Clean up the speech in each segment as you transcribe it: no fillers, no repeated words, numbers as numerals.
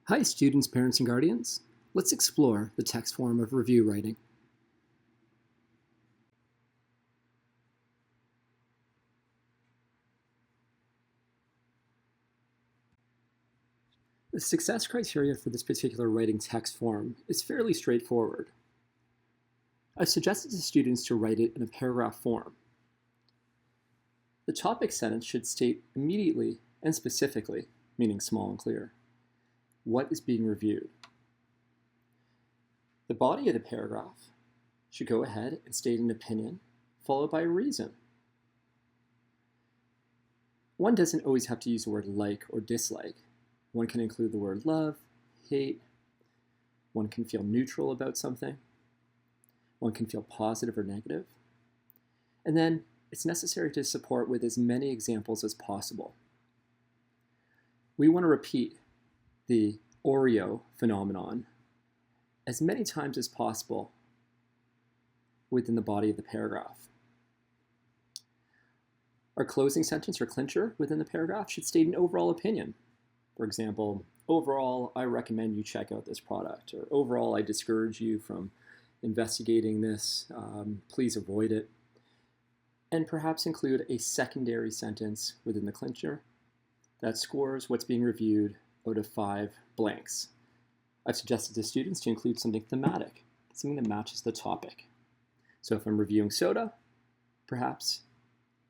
Hi, students, parents, and guardians. Let's explore the text form of review writing. The success criteria for this particular writing text form is fairly straightforward. I've suggested to students to write it in a paragraph form. The topic sentence should state immediately and specifically, meaning small and clear, what is being reviewed. The body of the paragraph should go ahead and state an opinion, followed by a reason. One doesn't always have to use the word like or dislike. One can include the word love, hate. One can feel neutral about something. One can feel positive or negative. And then it's necessary to support with as many examples as possible. We want to repeat the Oreo phenomenon as many times as possible within the body of the paragraph. Our closing sentence or clincher within the paragraph should state an overall opinion. For example, overall, I recommend you check out this product, or overall, I discourage you from investigating this. Please avoid it. And perhaps include a secondary sentence within the clincher that scores what's being reviewed out of 5 blanks. I've suggested to students to include something thematic, something that matches the topic. So if I'm reviewing soda, perhaps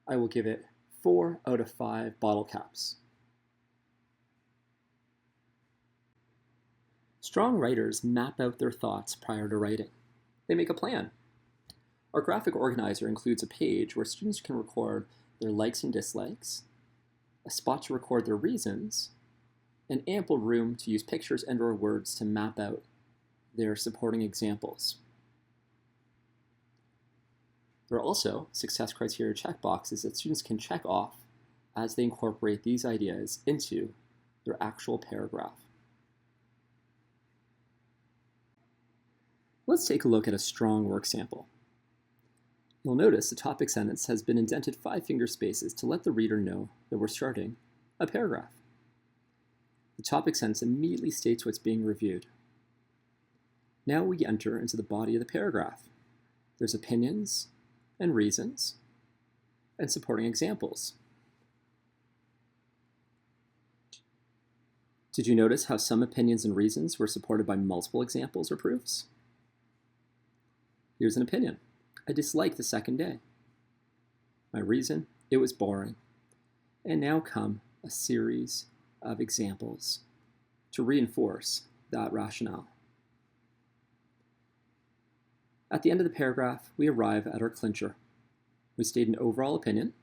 I will give it 4 out of 5 bottle caps. Strong writers map out their thoughts prior to writing. They make a plan. Our graphic organizer includes a page where students can record their likes and dislikes, a spot to record their reasons, and ample room to use pictures and/or words to map out their supporting examples. There are also success criteria checkboxes that students can check off as they incorporate these ideas into their actual paragraph. Let's take a look at a strong work sample. You'll notice the topic sentence has been indented 5 finger spaces to let the reader know that we're starting a paragraph. The topic sentence immediately states what's being reviewed. Now we enter into the body of the paragraph. There's opinions and reasons and supporting examples. Did you notice how some opinions and reasons were supported by multiple examples or proofs? Here's an opinion. I disliked the second day. My reason, it was boring. And now come a series of examples to reinforce that rationale. At the end of the paragraph, we arrive at our clincher. We state an overall opinion,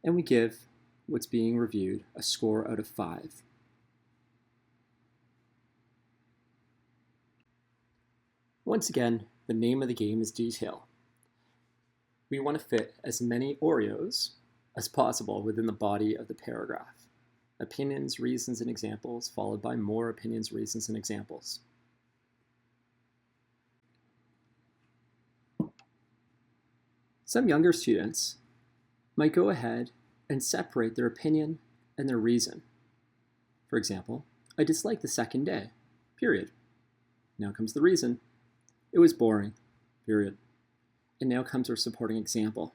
and we give what's being reviewed a score out of 5. Once again, the name of the game is detail. We want to fit as many Oreos as possible within the body of the paragraph. Opinions, reasons, and examples, followed by more opinions, reasons, and examples. Some younger students might go ahead and separate their opinion and their reason. For example, I disliked the second day, period. Now comes the reason. It was boring, period. And now comes our supporting example.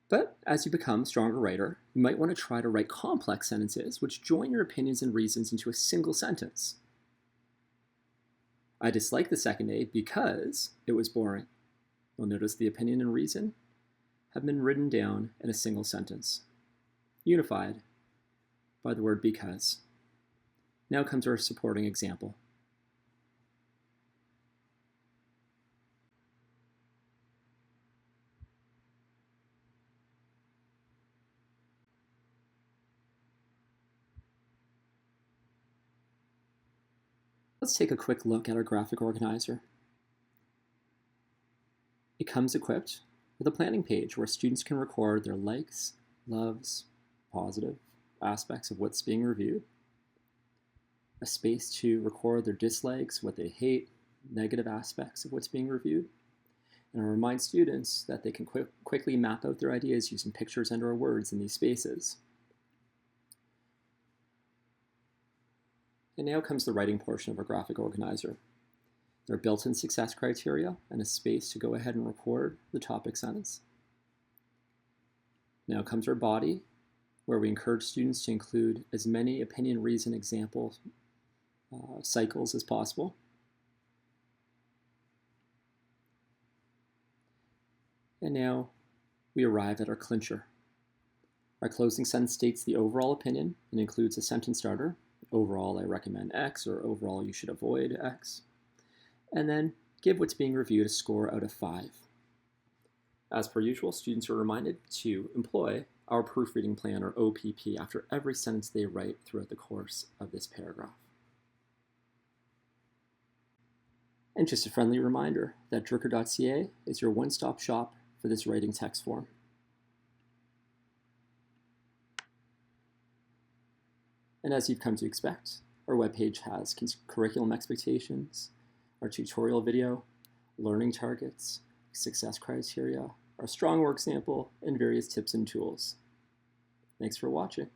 But as you become a stronger writer, you might want to try to write complex sentences which join your opinions and reasons into a single sentence. I disliked the second day because it was boring. You'll notice the opinion and reason have been written down in a single sentence, unified by the word because. Now comes our supporting example. Let's take a quick look at our graphic organizer. It comes equipped with a planning page where students can record their likes, loves, positive aspects of what's being reviewed, a space to record their dislikes, what they hate, negative aspects of what's being reviewed, and I'll remind students that they can quickly map out their ideas using pictures and/or words in these spaces. And now comes the writing portion of our graphic organizer. There are built-in success criteria and a space to go ahead and record the topic sentence. Now comes our body, where we encourage students to include as many opinion, reason, example cycles as possible. And now we arrive at our clincher. Our closing sentence states the overall opinion and includes a sentence starter. Overall, I recommend X, or overall, you should avoid X. And then give what's being reviewed a score out of 5. As per usual, students are reminded to employ our proofreading plan, or OPP, after every sentence they write throughout the course of this paragraph. And just a friendly reminder that Drucker.ca is your one-stop shop for this writing text form. And as you've come to expect, our webpage has curriculum expectations, our tutorial video, learning targets, success criteria, our strong work sample, and various tips and tools. Thanks for watching.